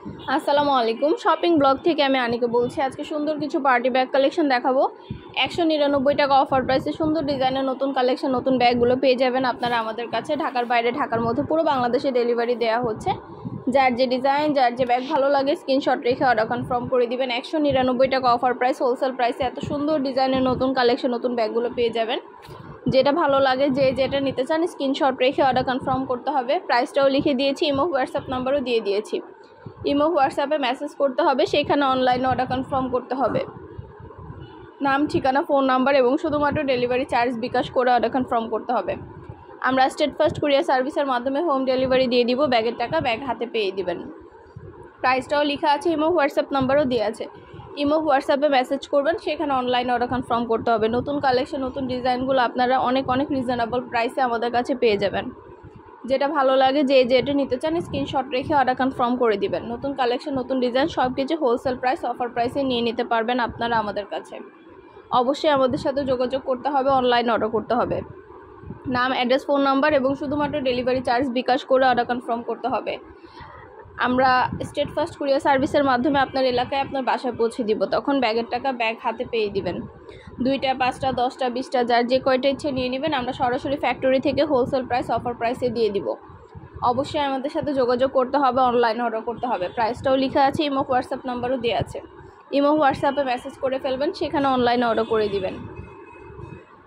আসসালামু আলাইকুম। Shopping blog থেকে আমি আনিকা বলছি। আজকে সুন্দর কিছু পার্টি ব্যাগ কালেকশন দেখাবো। 199 টাকা অফার প্রাইসে সুন্দর ডিজাইনের নতুন কালেকশন, নতুন ব্যাগগুলো পেয়ে যাবেন আপনারা আমাদের কাছে। ঢাকার বাইরে, ঢাকার মধ্যে পুরো বাংলাদেশে ডেলিভারি দেওয়া হচ্ছে। যার যে ডিজাইন, যার যে ব্যাগ ভালো লাগে স্ক্রিনশট রেখে অর্ডার কনফার্ম করে দিবেন। 199 টাকা অফার প্রাইস, হোলসেল প্রাইসে এত সুন্দর ডিজাইনের নতুন কালেকশন, নতুন ব্যাগগুলো পেয়ে যাবেন। যেটা ভালো লাগে, যে যেটা নিতে চান স্ক্রিনশট রেখে অর্ডার কনফার্ম করতে হবে। প্রাইসটাও লিখে দিয়েছি, ইমো হোয়াটসঅ্যাপ নাম্বারও দিয়ে দিয়েছি। ইমো হোয়াটসঅ্যাপে মেসেজ করতে হবে, সেখানে অনলাইনে অর্ডার কনফার্ম করতে হবে। নাম, ঠিকানা, ফোন নাম্বার এবং শুধুমাত্র ডেলিভারি চার্জ বিকাশ করে অর্ডার কনফার্ম করতে হবে। আমরা স্টেট ফার্স্ট কুরিয়ার সার্ভিসের মাধ্যমে হোম ডেলিভারি দিয়ে দিব। ব্যাগের টাকা ব্যাগ হাতে পেয়ে দিবেন। প্রাইসটাও লেখা আছে, ইমো হোয়াটসঅ্যাপ নাম্বারও দেওয়া আছে। ইমো হোয়াটসঅ্যাপে মেসেজ করবেন, সেখানে অনলাইনে অর্ডার কনফার্ম করতে হবে। নতুন কালেকশন, নতুন ডিজাইনগুলো আপনারা অনেক রিজনেবল প্রাইসে আমাদের কাছে পেয়ে যাবেন। যেটা ভালো লাগে, যে যেটা নিতে চান স্ক্রিনশট রেখে অর্ডার কনফার্ম করে দিবেন। নতুন কালেকশন, নতুন ডিজাইন সব কিছু হোলসেল প্রাইস, অফার প্রাইসে নিয়ে নিতে পারবেন আপনারা আমাদের কাছে। অবশ্যই আমাদের সাথে যোগাযোগ করতে হবে, অনলাইন অর্ডার করতে হবে। নাম, অ্যাড্রেস, ফোন নাম্বার এবং শুধুমাত্র ডেলিভারি চার্জ বিকাশ করে অর্ডার কনফার্ম করতে হবে। আমরা স্টেট ফার্স্ট কুরিয়ার সার্ভিসের মাধ্যমে আপনার এলাকায় আপনার বাসায় পৌঁছে দিব। তখন ব্যাগের টাকা ব্যাগ হাতে পেয়ে দিবেন। 2টা, 5টা, 10টা, 20টা, যার যে কয়টা ইচ্ছে নিয়ে নেবেন। আমরা সরাসরি ফ্যাক্টরি থেকে হোলসেল প্রাইস, অফার প্রাইসে দিয়ে দিব। অবশ্যই আমাদের সাথে যোগাযোগ করতে হবে, অনলাইনে অর্ডার করতে হবে। প্রাইসটাও লেখা আছে, ইমো হোয়াটসঅ্যাপ নাম্বারও দেওয়া আছে। ইমো হোয়াটসঅ্যাপে মেসেজ করে ফেলবেন, সেখানে অনলাইনে অর্ডার করে দিবেন।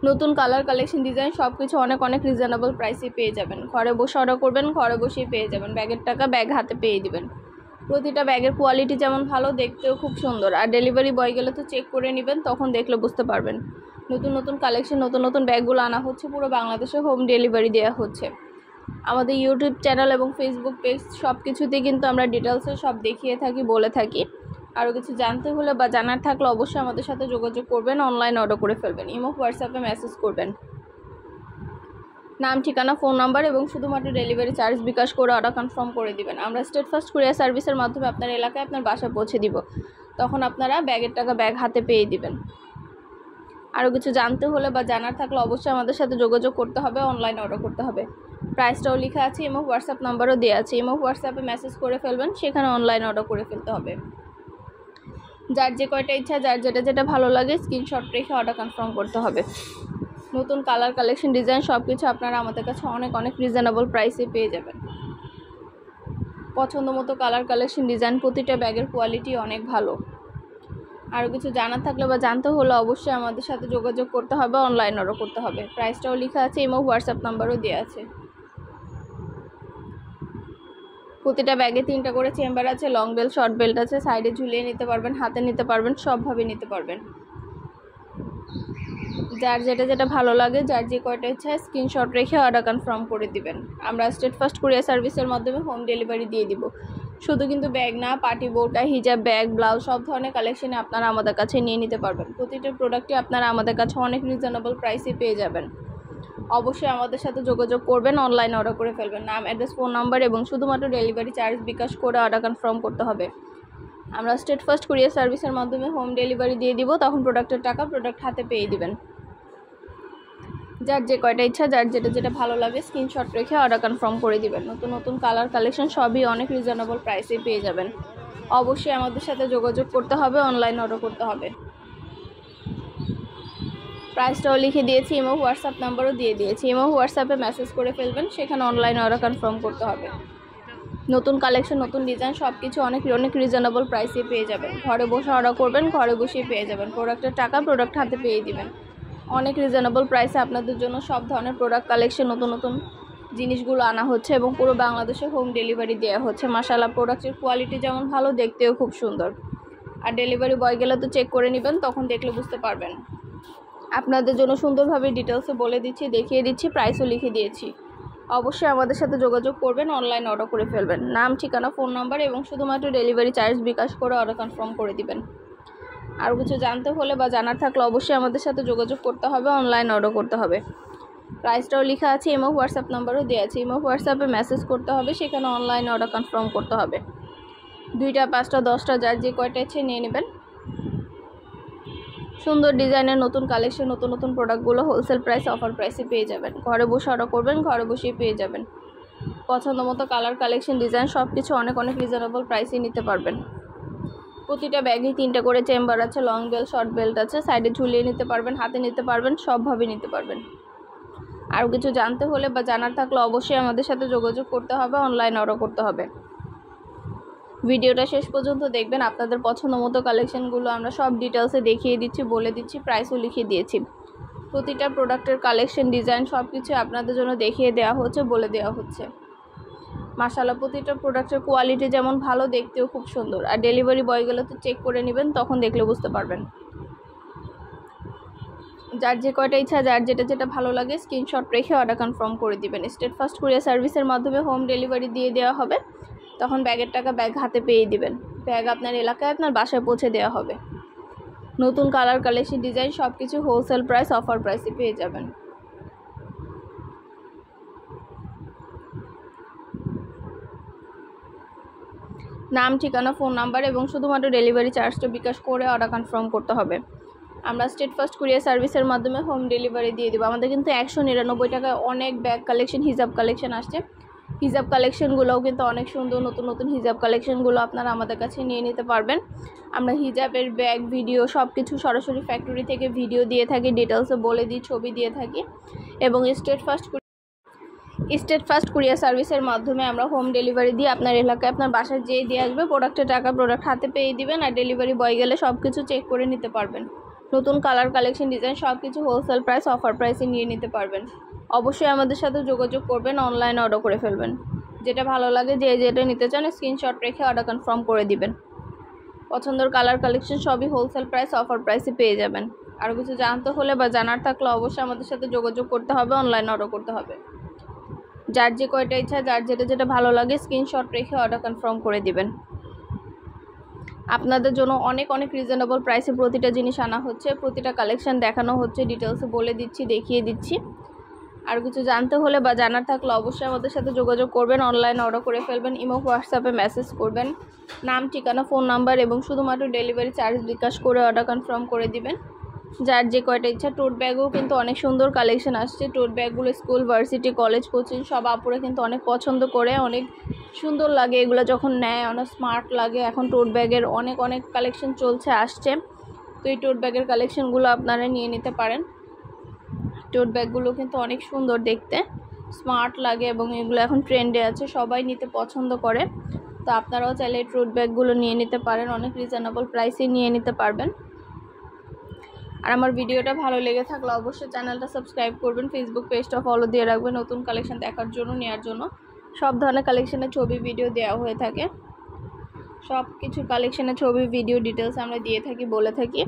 নতুন কালার, কালেকশন, ডিজাইন সব কিছু অনেক রিজনেবল প্রাইসে পেয়ে যাবেন। ঘরে বসে অর্ডার করবেন, ঘরে বসেই পেয়ে যাবেন। ব্যাগের টাকা ব্যাগ হাতে পেয়ে দিবেন। প্রতিটা ব্যাগের কোয়ালিটি যেমন ভালো, দেখতেও খুব সুন্দর। আর ডেলিভারি বয় গেলে তো চেক করে নেবেন, তখন দেখলে বুঝতে পারবেন। নতুন কালেকশন, নতুন ব্যাগগুলো আনা হচ্ছে, পুরো বাংলাদেশে হোম ডেলিভারি দেওয়া হচ্ছে। আমাদের ইউটিউব চ্যানেল এবং ফেসবুক পেজ সব কিছুতে কিন্তু আমরা ডিটেলসে সব দেখিয়ে থাকি, বলে থাকি। আরও কিছু জানতে হলে বা জানার থাকলে অবশ্যই আমাদের সাথে যোগাযোগ করবেন, অনলাইন অর্ডার করে ফেলবেন। ইমো হোয়াটসঅ্যাপে মেসেজ করবেন। নাম, ঠিকানা, ফোন নাম্বার এবং শুধুমাত্র ডেলিভারি চার্জ বিকাশ করে অর্ডার কনফার্ম করে দিবেন। আমরা স্টেট ফার্স্ট কুরিয়ার সার্ভিসের মাধ্যমে আপনার এলাকায় আপনার বাসায় পৌঁছে দিব। তখন আপনারা ব্যাগের টাকা ব্যাগ হাতে পেয়ে দিবেন। আরও কিছু জানতে হলে বা জানার থাকলে অবশ্যই আমাদের সাথে যোগাযোগ করতে হবে, অনলাইন অর্ডার করতে হবে। প্রাইসটাও লেখা আছে, ইমো হোয়াটসঅ্যাপ নাম্বারও দেওয়া আছে। ইমো হোয়াটসঅ্যাপে মেসেজ করে ফেলবেন, সেখানে অনলাইন অর্ডার করে ফেলতে হবে। যার যে কয়টা ইচ্ছা, যার যেটা ভালো লাগে স্ক্রিনশট রেখে অর্ডার কনফার্ম করতে হবে। নতুন কালার, কালেকশন, ডিজাইন সব কিছু আপনারা আমাদের কাছে অনেক রিজনেবল প্রাইসে পেয়ে যাবেন। পছন্দ মতো কালার, কালেকশন, ডিজাইন, প্রতিটা ব্যাগের কোয়ালিটি অনেক ভালো। আরও কিছু জানার থাকলে বা জানতে হলে অবশ্যই আমাদের সাথে যোগাযোগ করতে হবে, অনলাইন অর্ডার করতে হবে। প্রাইসটাও লেখা আছে, ইমো হোয়াটসঅ্যাপ নাম্বারও দেওয়া আছে। প্রতিটা ব্যাগে 3টা করে চেম্বার আছে, লং বেল্ট, শর্ট বেল্ট আছে। সাইডে ঝুলিয়ে নিতে পারবেন, হাতে নিতে পারবেন, সবভাবে নিতে পারবেন। যার যেটা ভালো লাগে, যার যে কয়টা ইচ্ছা স্ক্রিনশট রেখে অর্ডার কনফার্ম করে দিবেন। আমরা স্টেট ফার্স্ট কুরিয়ার সার্ভিসের মাধ্যমে হোম ডেলিভারি দিয়ে দিব। শুধু কিন্তু ব্যাগ না, পার্টি বোরকা, হিজাব, ব্যাগ, ব্লাউজ সব ধরনের কালেকশনে আপনারা আমাদের কাছে নিয়ে নিতে পারবেন। প্রতিটা প্রোডাক্টই আপনারা আমাদের কাছে অনেক রিজনেবল প্রাইসে পেয়ে যাবেন। অবশ্যই আমাদের সাথে যোগাযোগ করবেন, অনলাইনে অর্ডার করে ফেলবেন। নাম, অ্যাড্রেস, ফোন নাম্বার এবং শুধুমাত্র ডেলিভারি চার্জ বিকাশ করে অর্ডার কনফার্ম করতে হবে। আমরা স্টেট ফার্স্ট কুরিয়ার সার্ভিসের মাধ্যমে হোম ডেলিভারি দিয়ে দিব। তখন প্রোডাক্টের টাকা প্রোডাক্ট হাতে পেয়ে দিবেন। যার যে কয়টা ইচ্ছা, যার যেটা ভালো লাগে স্ক্রিনশট রেখে অর্ডার কনফার্ম করে দিবেন। নতুন কালার, কালেকশন সবই অনেক রিজনেবল প্রাইসে পেয়ে যাবেন। অবশ্যই আমাদের সাথে যোগাযোগ করতে হবে, অনলাইন অর্ডার করতে হবে। প্রাইসটাও লিখে দিয়েছি, ইমো হোয়াটসঅ্যাপ নাম্বারও দিয়ে দিয়েছি। ইমো হোয়াটসঅ্যাপে মেসেজ করে ফেলবেন, সেখানে অনলাইন অর্ডার কনফার্ম করতে হবে। নতুন কালেকশন, নতুন ডিজাইন সব কিছু অনেক রিজনেবল প্রাইসে পেয়ে যাবেন। ঘরে বসে অর্ডার করবেন, ঘরে বসেই পেয়ে যাবেন। প্রোডাক্টের টাকা প্রোডাক্ট হাতে পেয়ে দিবেন। অনেক রিজনেবল প্রাইসে আপনাদের জন্য সব ধরনের প্রোডাক্ট কালেকশন, নতুন জিনিসগুলো আনা হচ্ছে এবং পুরো বাংলাদেশে হোম ডেলিভারি দেওয়া হচ্ছে। মাশাআল্লাহ, প্রোডাক্টের কোয়ালিটি যেমন ভালো, দেখতেও খুব সুন্দর। আর ডেলিভারি বয় গেলে তো চেক করে নেবেন, তখন দেখলে বুঝতে পারবেন। আপনাদের জন্য সুন্দরভাবে ডিটেলসে বলে দিচ্ছি, দেখিয়ে দিচ্ছি, প্রাইসও লিখে দিয়েছি। অবশ্যই আমাদের সাথে যোগাযোগ করবেন, অনলাইন অর্ডার করে ফেলবেন। নাম, ঠিকানা, ফোন নাম্বার এবং শুধুমাত্র ডেলিভারি চার্জ বিকাশ করে অর্ডার কনফার্ম করে দিবেন। আর কিছু জানতে হলে বা জানার থাকলে অবশ্যই আমাদের সাথে যোগাযোগ করতে হবে, অনলাইন অর্ডার করতে হবে। প্রাইসটাও লেখা আছে, ইমো হোয়াটসঅ্যাপ নাম্বারও দেওয়া আছে। ইমো হোয়াটসঅ্যাপে মেসেজ করতে হবে, সেখানে অনলাইন অর্ডার কনফার্ম করতে হবে। 2টা, 5টা, 10টা, যার যে কয়টা ইচ্ছে নিয়ে নেবেন। সুন্দর ডিজাইনের নতুন কালেকশন, নতুন প্রোডাক্টগুলো হোলসেল প্রাইস, অফার প্রাইসে পেয়ে যাবেন। ঘরে বসে অর্ডার করবেন, ঘরে বসেই পেয়ে যাবেন। পছন্দ মতো কালার কালেকশন ডিজাইন সব কিছু অনেক অনেক রিজনেবল প্রাইসে নিতে পারবেন। প্রতিটা ব্যাগেই 3টা করে চেম্বার আছে, লং বেল্ট শর্ট বেল্ট আছে, সাইডে ঝুলিয়ে নিতে পারবেন, হাতে নিতে পারবেন, সবভাবে নিতে পারবেন। আরও কিছু জানতে হলে বা জানার থাকলে অবশ্যই আমাদের সাথে যোগাযোগ করতে হবে, অনলাইন অর্ডার করতে হবে। ভিডিওটা শেষ পর্যন্ত দেখবেন। আপনাদের পছন্দ মতো কালেকশনগুলো আমরা সব ডিটেলসে দেখিয়ে দিচ্ছি, বলে দিচ্ছি, প্রাইসও লিখিয়ে দিয়েছি। প্রতিটা প্রোডাক্টের কালেকশন ডিজাইন সব কিছু আপনাদের জন্য দেখিয়ে দেওয়া হচ্ছে, বলে দেওয়া হচ্ছে। মাশাআল্লাহ, প্রতিটা প্রোডাক্টের কোয়ালিটি যেমন ভালো, দেখতেও খুব সুন্দর। আর ডেলিভারি বয়গুলো তো চেক করে নেবেন, তখন দেখলে বুঝতে পারবেন। যার যে কয়টা ইচ্ছা, যার যেটা যেটা ভালো লাগে স্ক্রিনশট রেখে অর্ডার কনফার্ম করে দিবেন। স্টেট ফার্স্ট কুরিয়ার সার্ভিসের মাধ্যমে হোম ডেলিভারি দিয়ে দেওয়া হবে। তখন ব্যাগের টাকা ব্যাগ হাতে পেয়ে দিবেন। ব্যাগ আপনার এলাকায় আপনার বাসায় পৌঁছে দেওয়া হবে। নতুন কালার কালেকশন ডিজাইন সব কিছু হোলসেল প্রাইস অফার প্রাইসে পেয়ে যাবেন। নাম, ঠিকানা, ফোন নাম্বার এবং শুধুমাত্র ডেলিভারি চার্জটা বিকাশ করে অর্ডার কনফার্ম করতে হবে। আমরা স্টেট ফার্স্ট কুরিয়ার সার্ভিসের মাধ্যমে হোম ডেলিভারি দিয়ে দেবো। আমাদের কিন্তু 199 টাকায় অনেক ব্যাগ কালেকশন, হিজাব কালেকশন আসছে। হিজাব কালেকশনগুলোও কিন্তু অনেক সুন্দর, নতুন নতুন হিজাব কালেকশনগুলো আপনারা আমাদের কাছে নিয়ে নিতে পারবেন। আমরা হিজাবের ব্যাগ ভিডিও সব কিছু সরাসরি ফ্যাক্টরি থেকে ভিডিও দিয়ে থাকি, ডিটেলসে বলে দিই, ছবি দিয়ে থাকি। এবং স্টেট ফার্স্ট কুরিয়ার সার্ভিসের মাধ্যমে আমরা হোম ডেলিভারি দিয়ে আপনার এলাকায় আপনার বাসায় যেয়ে দিয়ে আসবে। প্রোডাক্টের টাকা প্রোডাক্ট হাতে পেয়ে দিবেন। আর ডেলিভারি বয় গেলে সব কিছু চেক করে নিতে পারবেন। নতুন কালার কালেকশন ডিজাইন সব কিছু হোলসেল প্রাইস অফার প্রাইসে নিয়ে নিতে পারবেন। অবশ্যই আমাদের সাথে যোগাযোগ করবেন, অনলাইন অর্ডার করে ফেলবেন। যেটা ভালো লাগে, যে যেটা নিতে চান স্ক্রিনশট রেখে অর্ডার কনফার্ম করে দিবেন। পছন্দের কালার কালেকশন সবই হোলসেল প্রাইস অফার প্রাইসে পেয়ে যাবেন। আরও কিছু জানতে হলে বা জানার থাকলে অবশ্যই আমাদের সাথে যোগাযোগ করতে হবে, অনলাইন অর্ডার করতে হবে। যার যে কয়টা ইচ্ছা, যার যেটা যেটা ভালো লাগে স্ক্রিনশট রেখে অর্ডার কনফার্ম করে দিবেন। আপনাদের জন্য অনেক অনেক রিজনেবল প্রাইসে প্রতিটা জিনিস আনা হচ্ছে, প্রতিটা কালেকশন দেখানো হচ্ছে, ডিটেলসে বলে দিচ্ছি, দেখিয়ে দিচ্ছি। আর কিছু জানতে হলে বা জানার থাকলে অবশ্যই আমাদের সাথে যোগাযোগ করবেন, অনলাইন অর্ডার করে ফেলবেন। ইমো, হোয়াটসঅ্যাপে মেসেজ করবেন, নাম, ঠিকানা, ফোন নাম্বার এবং শুধুমাত্র ডেলিভারি চার্জ বিকাশ করে অর্ডার কনফার্ম করে দিবেন। যার যে কয়টা ইচ্ছা। টোট ব্যাগও কিন্তু অনেক সুন্দর কালেকশন আসছে। টোট ব্যাগগুলো স্কুল, ভার্সিটি, কলেজ, কোচিং সব আপুরা কিন্তু অনেক পছন্দ করে, অনেক সুন্দর লাগে এগুলো যখন নেয়, অনেক স্মার্ট লাগে। এখন টোট ব্যাগের অনেক অনেক কালেকশন চলছে, আসছে। তো এই টোট ব্যাগের কালেকশনগুলো আপনারা নিয়ে নিতে পারেন। টোট ব্যাগগুলো কিন্তু অনেক সুন্দর দেখতে, স্মার্ট লাগে এবং এগুলো এখন ট্রেন্ডে আছে, সবাই নিতে পছন্দ করে। তো আপনারাও চাইলে এই টোট ব্যাগগুলো নিয়ে নিতে পারেন, অনেক রিজনেবল প্রাইসে নিয়ে নিতে পারবেন। আর আমার ভিডিওটা ভালো লেগে থাকলে অবশ্যই চ্যানেলটা সাবস্ক্রাইব করবেন, ফেসবুক পেজটা ফলো দিয়ে রাখবেন নতুন কালেকশন দেখার জন্য, নেওয়ার জন্য। সব ধরনের কালেকশনের ছবি ভিডিও দেওয়া হয়ে থাকে, সব কিছু কালেকশনের ছবি ভিডিও ডিটেলস আমরা দিয়ে থাকি, বলে থাকি।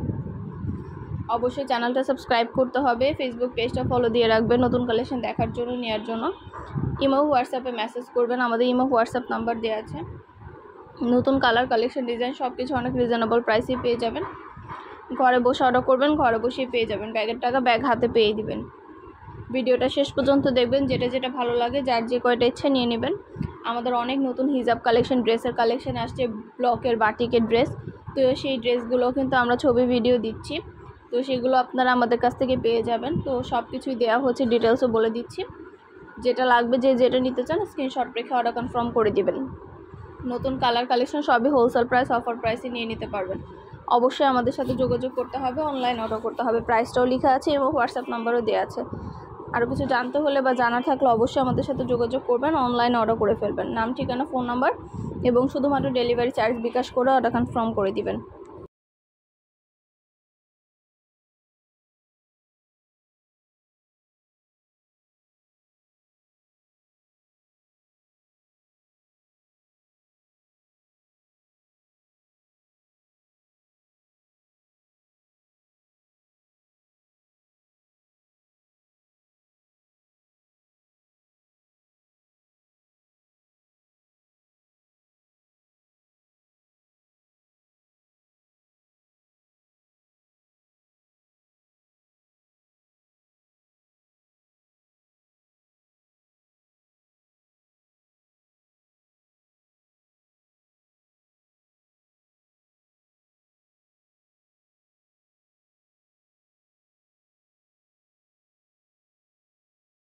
অবশ্যই চ্যানেলটা সাবস্ক্রাইব করতে হবে, ফেসবুক পেজটা ফলো দিয়ে রাখবেন নতুন কালেকশন দেখার জন্য, নেওয়ার জন্য। ইমো, হোয়াটসঅ্যাপে মেসেজ করবেন, আমাদের ইমো, হোয়াটসঅ্যাপ নাম্বার দেওয়া আছে। নতুন কালার কালেকশন ডিজাইন সব কিছু অনেক রিজনেবল প্রাইসে পেয়ে যাবেন। ঘরে বসে অর্ডার করবেন, ঘরে বসেই পেয়ে যাবেন। ব্যাগের টাকা ব্যাগ হাতে পেয়ে দিবেন। ভিডিওটা শেষ পর্যন্ত দেখবেন, যেটা যেটা ভালো লাগে, যার যে কয়টা ইচ্ছা নিয়ে নেবেন। আমাদের অনেক নতুন হিজাব কালেকশন, ড্রেসের কালেকশন আসছে, ব্লকের, বাটিকের ড্রেস। তো সেই ড্রেসগুলো কিন্তু আমরা ছবি ভিডিও দিচ্ছি, তো সেগুলো আপনারা আমাদের কাছ থেকে পেয়ে যাবেন। তো সব কিছুই দেওয়া হচ্ছে, ডিটেলসও বলে দিচ্ছি। যেটা লাগবে, যে যেটা নিতে চান স্ক্রিনশট রেখে অর্ডার কনফার্ম করে দিবেন। নতুন কালার কালেকশন সবই হোলসেল প্রাইস অফার প্রাইসে নিয়ে নিতে পারবেন। অবশ্যই আমাদের সাথে যোগাযোগ করতে হবে, অনলাইন অর্ডার করতে হবে। প্রাইসটাও লেখা আছে এবং হোয়াটসঅ্যাপ নাম্বারও দেওয়া আছে। আরও কিছু জানতে হলে বা জানার থাকলে অবশ্যই আমাদের সাথে যোগাযোগ করবেন, অনলাইন অর্ডার করে ফেলবেন। নাম, ঠিকানা, ফোন নাম্বার এবং শুধুমাত্র ডেলিভারি চার্জ বিকাশ করে অর্ডার কনফার্ম করে দিবেন।